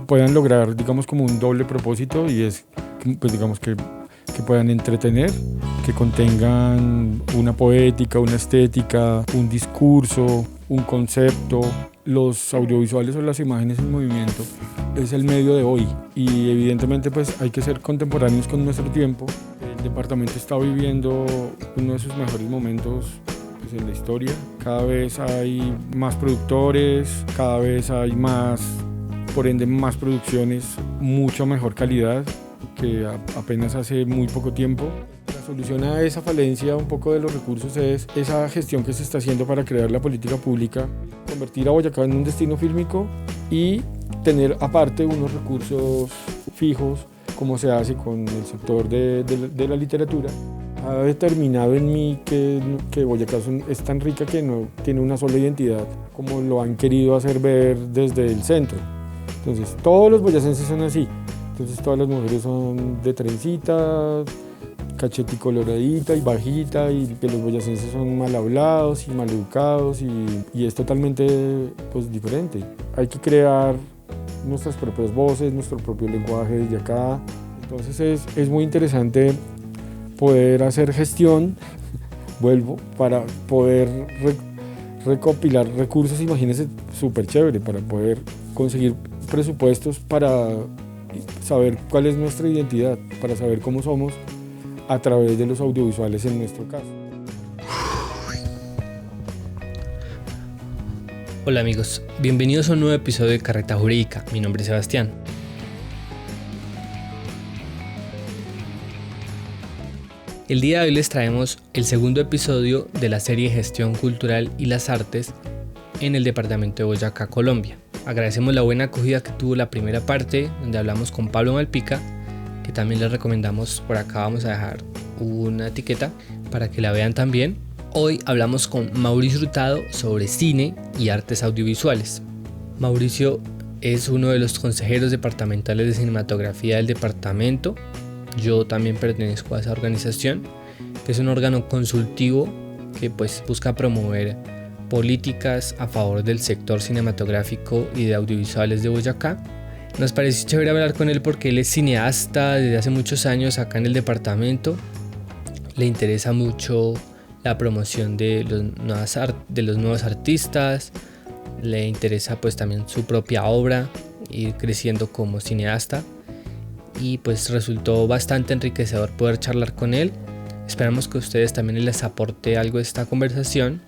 puedan lograr, digamos, como un doble propósito, y es, pues, digamos, que puedan entretener, que contengan una poética, una estética, un discurso, un concepto. Los audiovisuales o las imágenes en movimiento es el medio de hoy, y evidentemente pues hay que ser contemporáneos con nuestro tiempo. El departamento está viviendo uno de sus mejores momentos pues, en la historia. Cada vez hay más productores, cada vez hay más, por ende más producciones, mucha mejor calidad que apenas hace muy poco tiempo. La solución a esa falencia un poco de los recursos es esa gestión que se está haciendo para crear la política pública, convertir a Boyacá en un destino fílmico y tener aparte unos recursos fijos, como se hace con el sector de la literatura. Ha determinado en mí que Boyacá es tan rica que no tiene una sola identidad, como lo han querido hacer ver desde el centro. Entonces, todos los boyacenses son así. Entonces, todas las mujeres son de trencita, cacheticoloradita y bajita, y que los boyacenses son mal hablados y mal educados, y es totalmente pues, diferente. Hay que crear nuestras propias voces, nuestro propio lenguaje desde acá. Entonces es muy interesante poder hacer gestión, para poder recopilar recursos, imagínense, súper chévere, para poder conseguir presupuestos para saber cuál es nuestra identidad, para saber cómo somos a través de los audiovisuales en nuestro caso. Hola amigos, bienvenidos a un nuevo episodio de Carreta Jurídica. Mi nombre es Sebastián. El día de hoy les traemos el segundo episodio de la serie Gestión Cultural y las Artes en el departamento de Boyacá, Colombia. Agradecemos la buena acogida que tuvo la primera parte, donde hablamos con Pablo Malpica, que también les recomendamos. Por acá vamos a dejar una etiqueta para que la vean también. Hoy hablamos con Mauricio Hurtado sobre cine y artes audiovisuales. Mauricio es uno de los consejeros departamentales de cinematografía del departamento. Yo también pertenezco a esa organización, que es un órgano consultivo que pues busca promover políticas a favor del sector cinematográfico y de audiovisuales de Boyacá. Nos pareció chévere hablar con él porque él es cineasta desde hace muchos años acá en el departamento. Le interesa mucho la promoción de los nuevos artistas, le interesa pues también su propia obra, ir creciendo como cineasta, y pues resultó bastante enriquecedor poder charlar con él. Esperamos que a ustedes también les aporte algo esta conversación.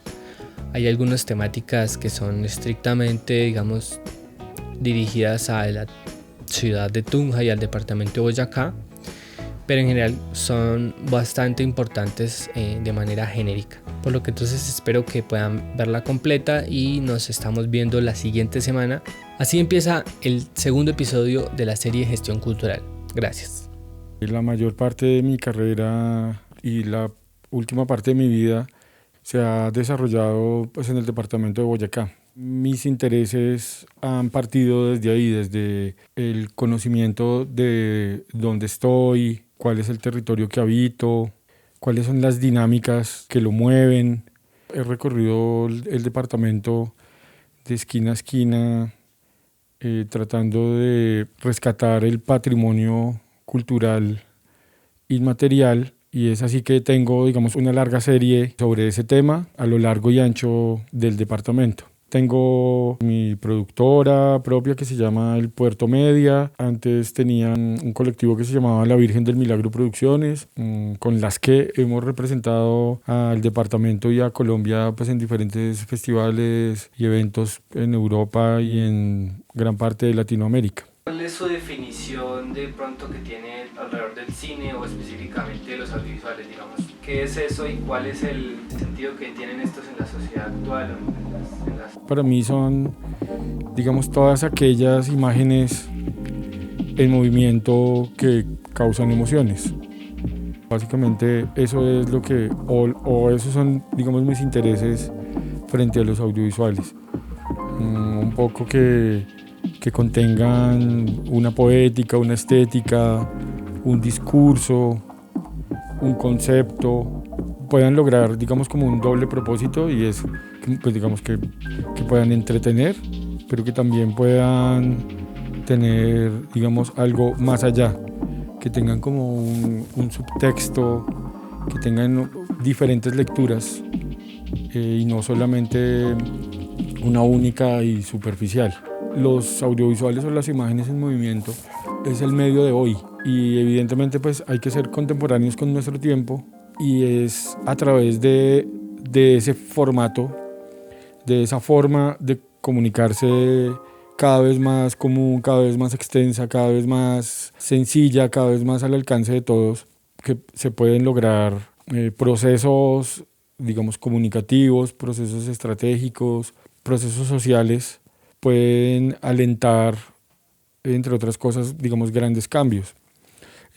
Hay algunas temáticas que son estrictamente, digamos, dirigidas a la ciudad de Tunja y al departamento de Boyacá, pero en general son bastante importantes de manera genérica. Por lo que entonces espero que puedan verla completa y nos estamos viendo la siguiente semana. Así empieza el segundo episodio de la serie Gestión Cultural. Gracias. La mayor parte de mi carrera y la última parte de mi vida se ha desarrollado pues, en el departamento de Boyacá. Mis intereses han partido desde ahí, desde el conocimiento de dónde estoy, cuál es el territorio que habito, cuáles son las dinámicas que lo mueven. He recorrido el departamento de esquina a esquina, tratando de rescatar el patrimonio cultural inmaterial, y es así que tengo, digamos, una larga serie sobre ese tema a lo largo y ancho del departamento. Tengo mi productora propia que se llama El Puerto Media. Antes tenían un colectivo que se llamaba La Virgen del Milagro Producciones, con las que hemos representado al departamento y a Colombia pues, en diferentes festivales y eventos en Europa y en gran parte de Latinoamérica. ¿Cuál es su definición de pronto que tiene alrededor del cine o específicamente de los audiovisuales, digamos? ¿Qué es eso y cuál es el sentido que tienen estos en la sociedad actual? Para mí son, digamos, todas aquellas imágenes en movimiento que causan emociones. Básicamente eso es lo que, o esos son, digamos, mis intereses frente a los audiovisuales. Un poco que contengan una poética, una estética, un discurso, un concepto, puedan lograr, digamos, como un doble propósito, y es, pues, digamos, que puedan entretener, pero que también puedan tener, digamos, algo más allá, que tengan como un subtexto, que tengan diferentes lecturas y no solamente una única y superficial. Los audiovisuales o las imágenes en movimiento es el medio de hoy y evidentemente pues hay que ser contemporáneos con nuestro tiempo y es a través de ese formato, de esa forma de comunicarse cada vez más común, cada vez más extensa, cada vez más sencilla, cada vez más al alcance de todos, que se pueden lograr procesos, digamos, comunicativos, procesos estratégicos, procesos sociales, pueden alentar, entre otras cosas, digamos, grandes cambios.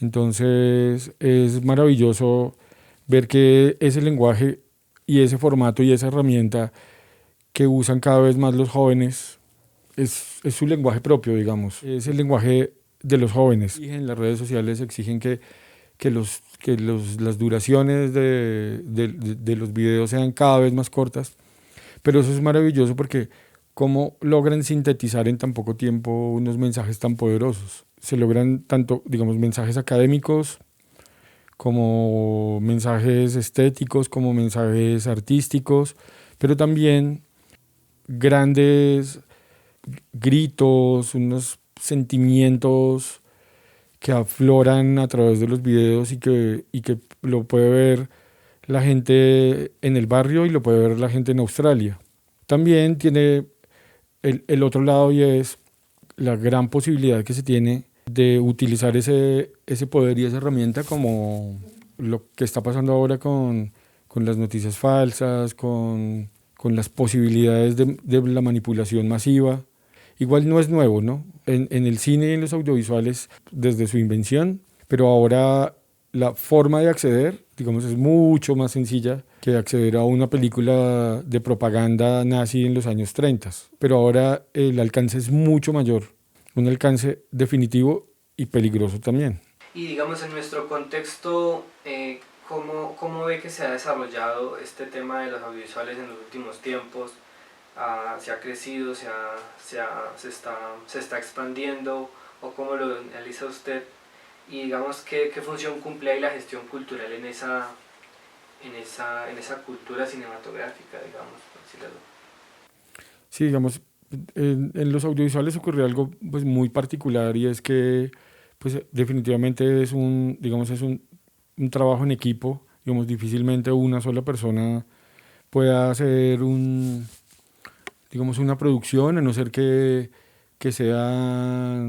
Entonces es maravilloso ver que ese lenguaje y ese formato y esa herramienta que usan cada vez más los jóvenes es su lenguaje propio, digamos, es el lenguaje de los jóvenes. Y en las redes sociales exigen que las duraciones de los videos sean cada vez más cortas, pero eso es maravilloso porque cómo logran sintetizar en tan poco tiempo unos mensajes tan poderosos. Se logran tanto, digamos, mensajes académicos como mensajes estéticos, como mensajes artísticos, pero también grandes gritos, unos sentimientos que afloran a través de los videos y que lo puede ver la gente en el barrio y lo puede ver la gente en Australia. También tiene el otro lado y es la gran posibilidad que se tiene de utilizar ese poder y esa herramienta como lo que está pasando ahora con las noticias falsas, con las posibilidades de la manipulación masiva. Igual no es nuevo, ¿no? En el cine y en los audiovisuales desde su invención, pero ahora la forma de acceder, digamos, es mucho más sencilla que acceder a una película de propaganda nazi en los años 30. Pero ahora el alcance es mucho mayor, un alcance definitivo y peligroso también. Y digamos, en nuestro contexto, ¿cómo ve que se ha desarrollado este tema de los audiovisuales en los últimos tiempos? ¿Se ha crecido, se está expandiendo, o cómo lo analiza usted? Y digamos, ¿qué función cumple ahí la gestión cultural en esa cultura cinematográfica, digamos, por decirlo? Sí, digamos, en los audiovisuales ocurrió algo pues, muy particular y es que pues, definitivamente es un trabajo en equipo. Digamos, difícilmente una sola persona pueda hacer una producción, a no ser que sea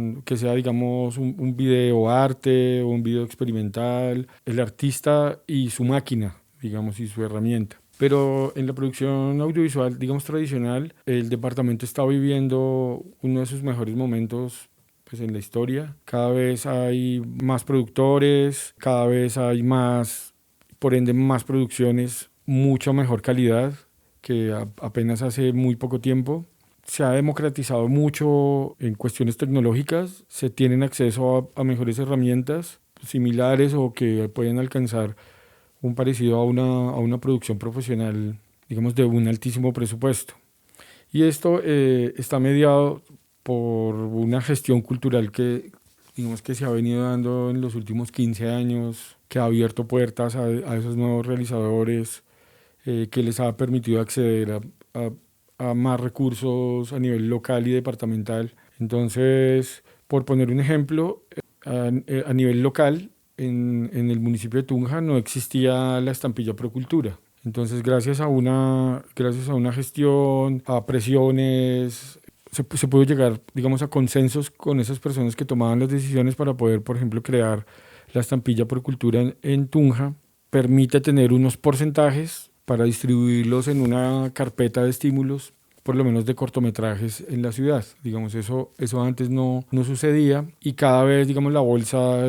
digamos, un video arte o un video experimental, el artista y su máquina, digamos, y su herramienta. Pero en la producción audiovisual, digamos, tradicional, el departamento está viviendo uno de sus mejores momentos pues, en la historia. Cada vez hay más productores, cada vez hay más, por ende, más producciones, mucha mejor calidad que apenas hace muy poco tiempo. Se ha democratizado mucho en cuestiones tecnológicas, se tienen acceso a mejores herramientas similares o que pueden alcanzar un parecido a una producción profesional, digamos, de un altísimo presupuesto. Y esto está mediado por una gestión cultural que, digamos, que se ha venido dando en los últimos 15 años, que ha abierto puertas a esos nuevos realizadores, que les ha permitido acceder a más recursos a nivel local y departamental. Entonces, por poner un ejemplo, a nivel local, en el municipio de Tunja no existía la estampilla Procultura. Entonces, gracias a una gestión, a presiones, se pudo llegar, digamos, a consensos con esas personas que tomaban las decisiones para poder, por ejemplo, crear la estampilla Procultura en Tunja. Permite tener unos porcentajes para distribuirlos en una carpeta de estímulos, por lo menos de cortometrajes en la ciudad. Digamos, eso antes no sucedía y cada vez, digamos, la bolsa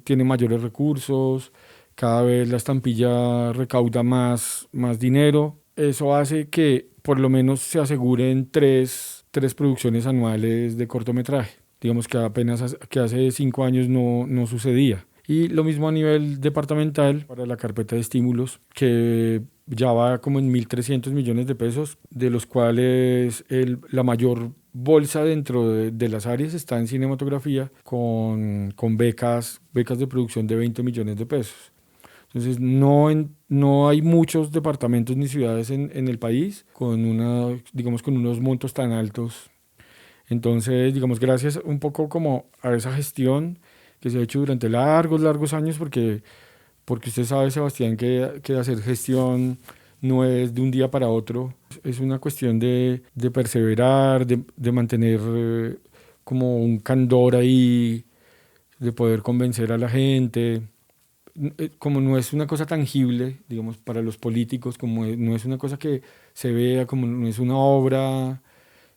tiene mayores recursos, cada vez la estampilla recauda más dinero. Eso hace que por lo menos se aseguren tres producciones anuales de cortometraje. Digamos que apenas que hace 5 años no sucedía. Y lo mismo a nivel departamental para la carpeta de estímulos, que ya va como en 1.300 millones de pesos, de los cuales la mayor bolsa dentro de las áreas está en cinematografía con becas de producción de 20 millones de pesos. Entonces no hay muchos departamentos ni ciudades en el país digamos, con unos montos tan altos. Entonces, digamos, gracias un poco como a esa gestión que se ha hecho durante largos años, porque usted sabe, Sebastián, que hacer gestión no es de un día para otro, es una cuestión de perseverar, de mantener como un candor ahí, de poder convencer a la gente. Como no es una cosa tangible, digamos, para los políticos, no es una cosa que se vea, como no es una obra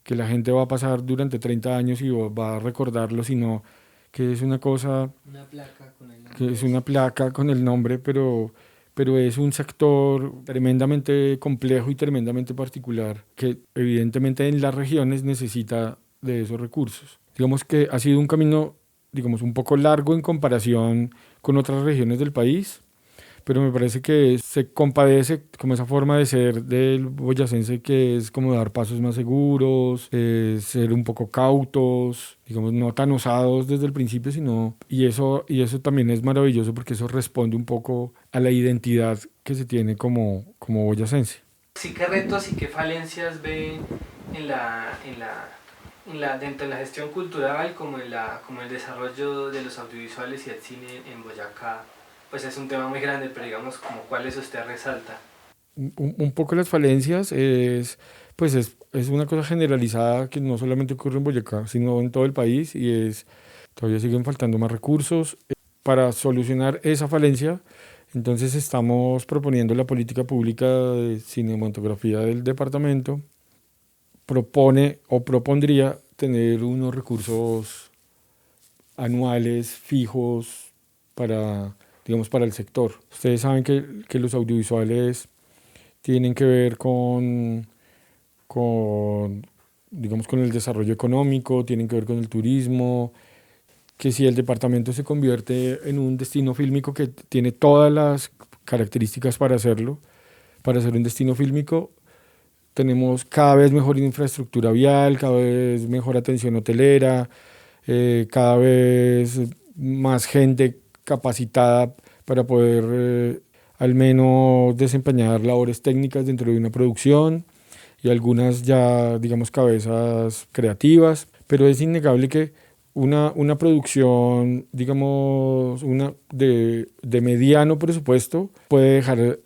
que la gente va a pasar durante 30 años y va a recordarlo, sino que es una cosa, Una placa con el que nombre. es una placa con el nombre, pero es un sector tremendamente complejo y tremendamente particular, que evidentemente en las regiones necesita de esos recursos. Digamos que ha sido un camino, digamos, un poco largo en comparación con otras regiones del país, pero me parece que se compadece como esa forma de ser del boyacense, que es como dar pasos más seguros, ser un poco cautos, digamos, no tan osados desde el principio, y eso también es maravilloso porque eso responde un poco a la identidad que se tiene como boyacense. Sí, ¿qué retos y qué falencias ve en dentro de la gestión cultural como como el desarrollo de los audiovisuales y el cine en Boyacá? Pues es un tema muy grande, pero digamos, como cuáles usted resalta. Un poco las falencias pues es una cosa generalizada que no solamente ocurre en Boyacá, sino en todo el país, todavía siguen faltando más recursos. Para solucionar esa falencia, entonces estamos proponiendo la política pública de cinematografía del departamento. Propone o propondría tener unos recursos anuales fijos digamos, para el sector. Ustedes saben que los audiovisuales tienen que ver con, digamos, con el desarrollo económico, tienen que ver con el turismo, que si el departamento se convierte en un destino fílmico que tiene todas las características para hacerlo, para ser un destino fílmico, tenemos cada vez mejor infraestructura vial, cada vez mejor atención hotelera, cada vez más gente capacitada para poder al menos desempeñar labores técnicas dentro de una producción y algunas ya, digamos, cabezas creativas, pero es innegable que una producción, digamos, de mediano presupuesto puede dejar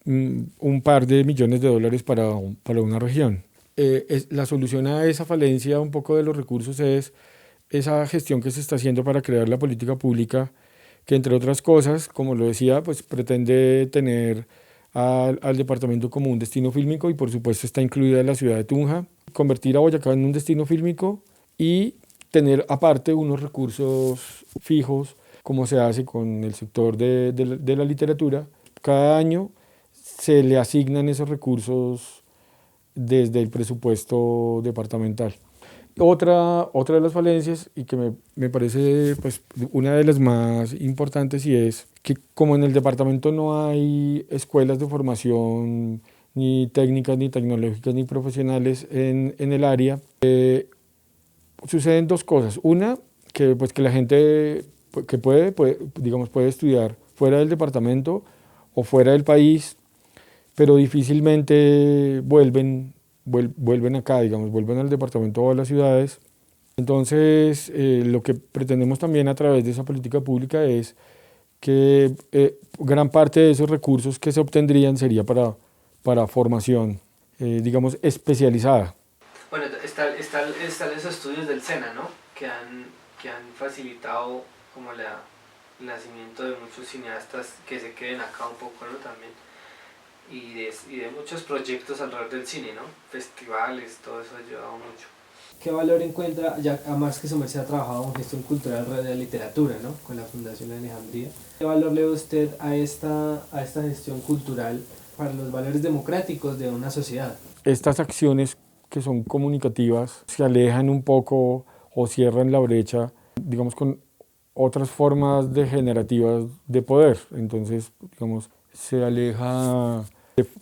un par de millones de dólares para una región. La solución a esa falencia un poco de los recursos es esa gestión que se está haciendo para crear la política pública, que entre otras cosas, como lo decía, pues pretende tener al departamento como un destino fílmico, y por supuesto está incluida la ciudad de Tunja, convertir a Boyacá en un destino fílmico y tener aparte unos recursos fijos, como se hace con el sector de la literatura. Cada año se le asignan esos recursos desde el presupuesto departamental. Otra de las falencias, y que me parece pues, una de las más importantes, y es que como en el departamento no hay escuelas de formación ni técnicas, ni tecnológicas, ni profesionales en el área, suceden dos cosas. Una, que la gente que digamos, puede estudiar fuera del departamento o fuera del país, pero difícilmente vuelven acá, digamos, vuelven al departamento o a las ciudades. Entonces, lo que pretendemos también a través de esa política pública es que gran parte de esos recursos que se obtendrían sería para formación, digamos, especializada. Bueno, están esos estudios del SENA, ¿no? Que han facilitado como el nacimiento de muchos cineastas que se queden acá un poco, ¿no? También. Y de muchos proyectos alrededor del cine, ¿no? Festivales, todo eso ha ayudado mucho. ¿Qué valor encuentra, ya además que su merced ha trabajado en gestión cultural alrededor de la literatura, ¿no? Con la Fundación Alejandría? ¿Qué valor le da usted a esta gestión cultural para los valores democráticos de una sociedad? Estas acciones que son comunicativas se alejan un poco o cierran la brecha, digamos, con otras formas degenerativas de poder. Entonces, digamos, se aleja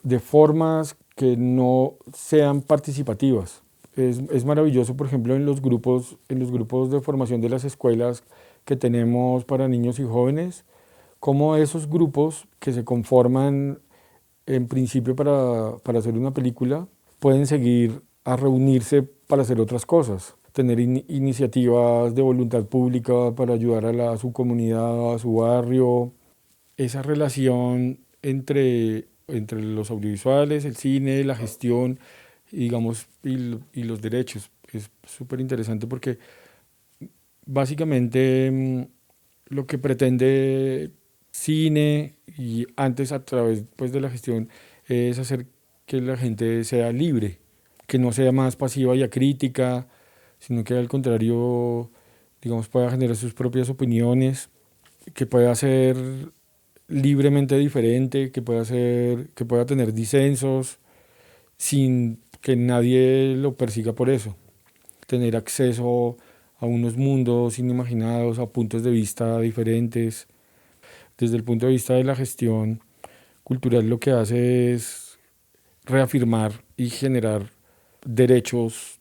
de formas que no sean participativas. Es maravilloso, por ejemplo, en los grupos de formación de las escuelas que tenemos para niños y jóvenes, cómo esos grupos que se conforman en principio para hacer una película pueden seguir a reunirse para hacer otras cosas, tener iniciativas de voluntad pública para ayudar a su comunidad, a su barrio. Esa relación entre los audiovisuales, el cine, la gestión, digamos, y los derechos es súper interesante porque básicamente lo que pretende cine y antes a través pues, de la gestión es hacer que la gente sea libre, que no sea más pasiva y acrítica, sino que al contrario, digamos, pueda generar sus propias opiniones, que pueda ser libremente diferente, que pueda tener disensos sin que nadie lo persiga por eso, tener acceso a unos mundos inimaginados, a puntos de vista diferentes. Desde el punto de vista de la gestión cultural, lo que hace es reafirmar y generar derechos,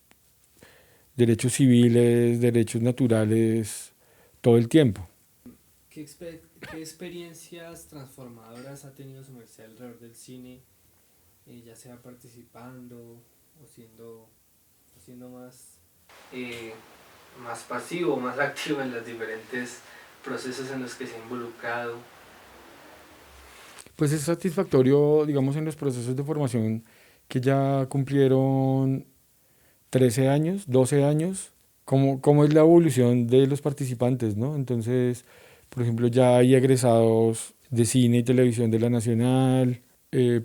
derechos civiles, derechos naturales, todo el tiempo. ¿Qué experiencias transformadoras ha tenido su merced alrededor del cine, ya sea participando o siendo más pasivo, más activo en los diferentes procesos en los que se ha involucrado? Pues es satisfactorio, digamos, en los procesos de formación que ya cumplieron 13 años, 12 años, cómo es la evolución de los participantes, ¿no? Entonces, por ejemplo, ya hay egresados de cine y televisión de la Nacional,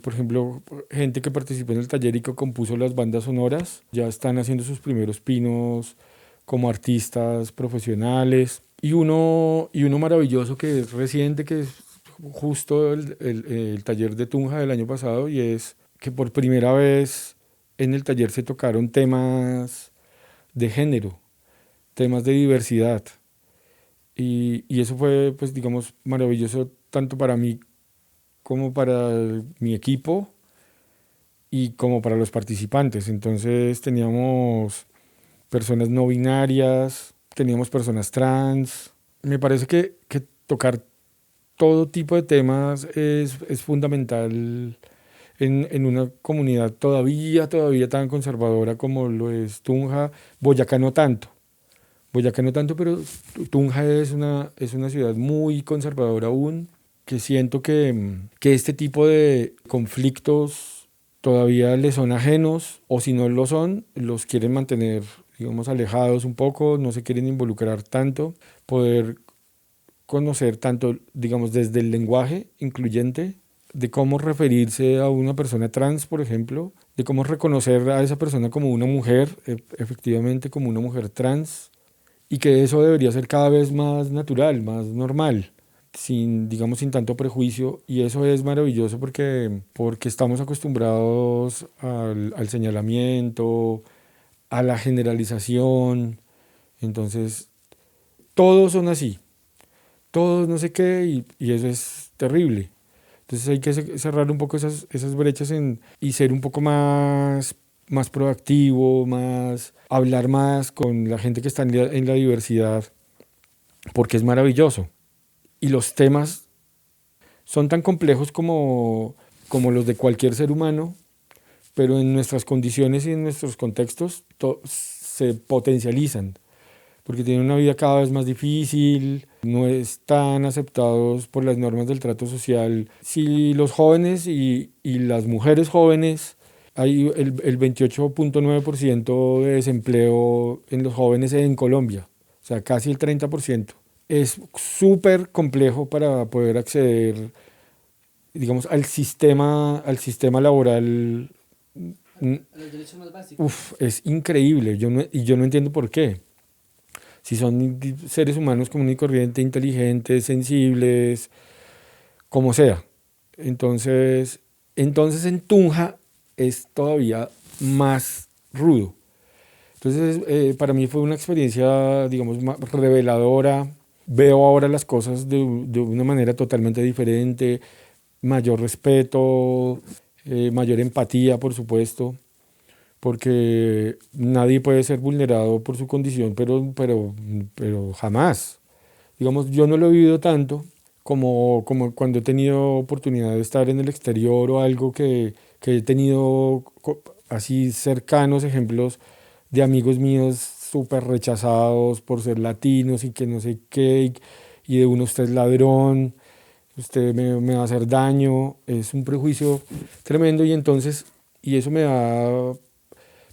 por ejemplo, gente que participó en el taller y que compuso las bandas sonoras, ya están haciendo sus primeros pinos como artistas profesionales. Y uno maravilloso que es reciente, que es justo el taller de Tunja del año pasado, y es que por primera vez en el taller se tocaron temas de género, temas de diversidad. Y eso fue, pues, digamos, maravilloso tanto para mí como para mi equipo y como para los participantes. Entonces teníamos personas no binarias, teníamos personas trans. Me parece que tocar todo tipo de temas es fundamental en una comunidad todavía tan conservadora como lo es Tunja. Boyacá no tanto. Boyacá no tanto, pero Tunja es una ciudad muy conservadora aún, que siento que este tipo de conflictos todavía les son ajenos, o si no lo son, los quieren mantener, digamos, alejados un poco, no se quieren involucrar tanto, poder conocer tanto, digamos, desde el lenguaje incluyente, de cómo referirse a una persona trans, por ejemplo, de cómo reconocer a esa persona como una mujer, efectivamente como una mujer trans, y que eso debería ser cada vez más natural, más normal, sin, digamos, sin tanto prejuicio, y eso es maravilloso porque estamos acostumbrados al señalamiento, a la generalización. Entonces todos son así, todos no sé qué, y eso es terrible. Entonces hay que cerrar un poco esas brechas y ser un poco más proactivo, hablar más con la gente que está en la diversidad, porque es maravilloso. Y los temas son tan complejos como los de cualquier ser humano, pero en nuestras condiciones y en nuestros contextos se potencializan, porque tienen una vida cada vez más difícil, no están aceptados por las normas del trato social. Si los jóvenes y las mujeres jóvenes, hay el 28.9% de desempleo en los jóvenes en Colombia, o sea, casi el 30%. Es súper complejo para poder acceder, digamos, al sistema laboral. A los derechos más básicos. Es increíble, yo no entiendo por qué. Si son seres humanos común y corriente, inteligentes, sensibles, como sea. Entonces en Tunja es todavía más rudo. Entonces para mí fue una experiencia, digamos, reveladora, veo ahora las cosas de una manera totalmente diferente, mayor respeto, mayor empatía, por supuesto, porque nadie puede ser vulnerado por su condición, pero jamás. Digamos, yo no lo he vivido tanto como cuando he tenido oportunidad de estar en el exterior o algo que he tenido así cercanos ejemplos de amigos míos súper rechazados por ser latinos y que no sé qué, y de uno usted es ladrón, usted me va a hacer daño, es un prejuicio tremendo y entonces, y eso me da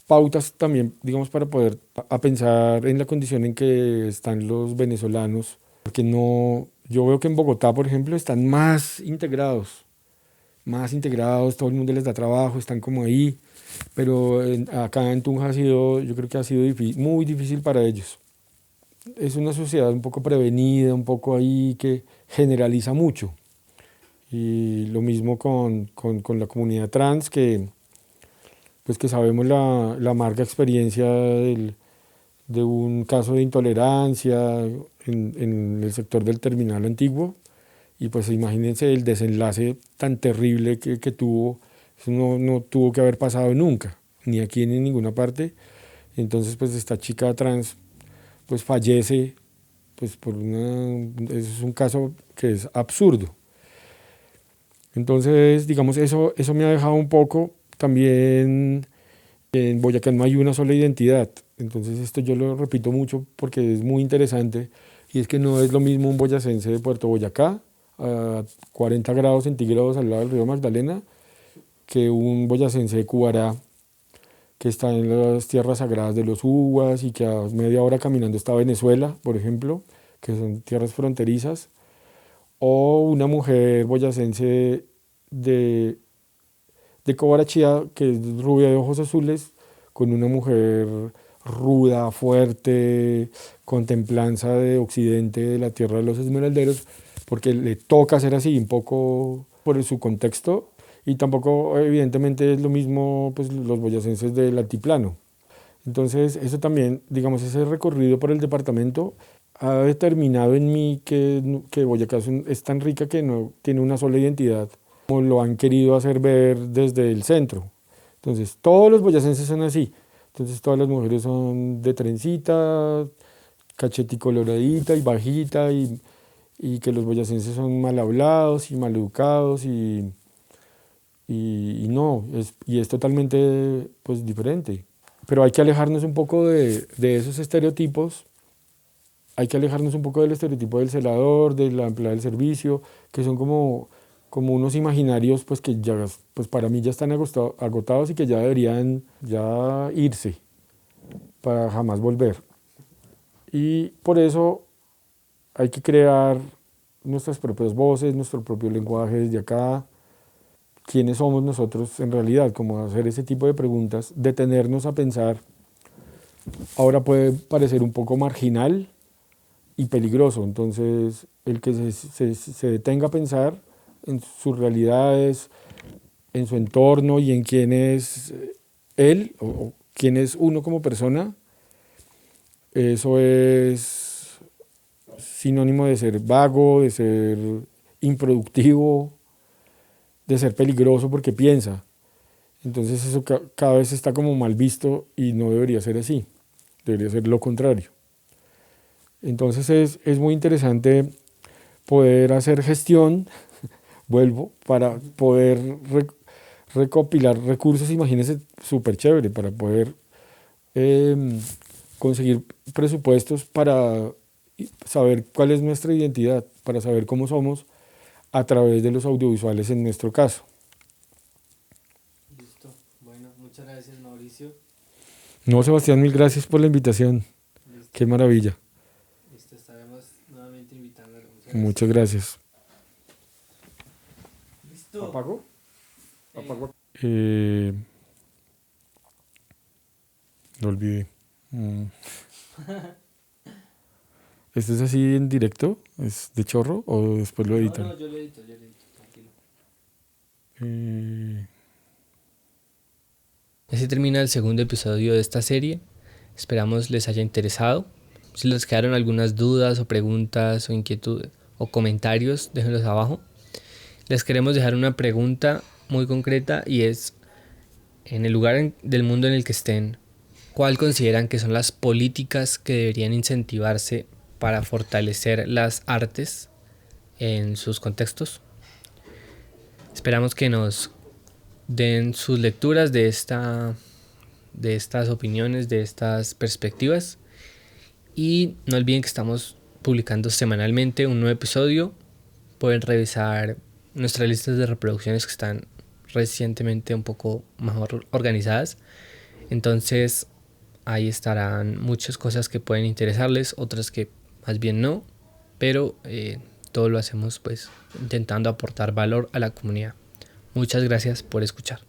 pautas también, digamos, para poder a pensar en la condición en que están los venezolanos, porque no, yo veo que en Bogotá, por ejemplo, están más integrados, todo el mundo les da trabajo, están como ahí, pero acá en Tunja ha sido, yo creo que ha sido muy difícil para ellos. Es una sociedad un poco prevenida, un poco ahí que generaliza mucho. Y lo mismo con la comunidad trans, que, pues que sabemos la amarga experiencia de un caso de intolerancia en el sector del terminal antiguo. Y pues imagínense el desenlace tan terrible que tuvo. Eso no tuvo que haber pasado nunca, ni aquí ni en ninguna parte. Entonces pues esta chica trans pues fallece, pues eso es un caso que es absurdo. Entonces, digamos, eso me ha dejado un poco. También en Boyacá no hay una sola identidad. Entonces esto yo lo repito mucho porque es muy interesante. Y es que no es lo mismo un boyacense de Puerto Boyacá, a 40 grados centígrados al lado del río Magdalena, que un boyacense de Cubará, que está en las tierras sagradas de los Uguas y que a media hora caminando está Venezuela, por ejemplo, que son tierras fronterizas, o una mujer boyacense de, de Cobarachía, que es rubia de ojos azules, con una mujer ruda, fuerte, con templanza de occidente de la tierra de los esmeralderos, porque le toca ser así, un poco por su contexto, y tampoco evidentemente es lo mismo pues, los boyacenses del altiplano. Entonces, eso también, digamos, ese recorrido por el departamento ha determinado en mí que Boyacá es tan rica que no tiene una sola identidad, como lo han querido hacer ver desde el centro. Entonces, todos los boyacenses son así. Entonces, todas las mujeres son de trencita, coloradita y bajita, y que los boyacenses son mal hablados y mal educados, y no, es totalmente pues, diferente. Pero hay que alejarnos un poco de esos estereotipos. Hay que alejarnos un poco del estereotipo del celador, de la empleada del servicio, que son como unos imaginarios pues que ya, pues para mí ya están agotados y que ya deberían ya irse para jamás volver. Y por eso hay que crear nuestras propias voces, nuestro propio lenguaje desde acá. ¿Quiénes somos nosotros en realidad? Como hacer ese tipo de preguntas, detenernos a pensar. Ahora puede parecer un poco marginal y peligroso. Entonces, el que se detenga a pensar en sus realidades, en su entorno y en quién es él o quién es uno como persona, eso es sinónimo de ser vago, de ser improductivo, de ser peligroso porque piensa. Entonces eso cada vez está como mal visto y no debería ser así, debería ser lo contrario. Entonces es muy interesante poder hacer gestión, vuelvo, para poder recopilar recursos, imagínense, súper chévere, para poder conseguir presupuestos para saber cuál es nuestra identidad, para saber cómo somos a través de los audiovisuales en nuestro caso. Listo. Bueno, muchas gracias, Mauricio. No, Sebastián, mil gracias por la invitación. Listo. Qué maravilla. Listo, estaremos nuevamente invitándolo. Muchas gracias. Listo. ¿Apago? Lo olvidé. ¿Esto es así en directo? ¿Es de chorro o después lo editan? No, yo lo edito, tranquilo. Así termina el segundo episodio de esta serie. Esperamos les haya interesado. Si les quedaron algunas dudas o preguntas o inquietudes o comentarios, déjenlos abajo. Les queremos dejar una pregunta muy concreta y es, en el lugar del mundo en el que estén, ¿cuál consideran que son las políticas que deberían incentivarse para fortalecer las artes en sus contextos? Esperamos que nos den sus lecturas de estas opiniones, de estas perspectivas. Y no olviden que estamos publicando semanalmente un nuevo episodio. Pueden revisar nuestras listas de reproducciones que están recientemente un poco mejor organizadas. Entonces ahí estarán muchas cosas que pueden interesarles, otras que más bien no. Pero todo lo hacemos pues intentando aportar valor a la comunidad. Muchas gracias por escuchar.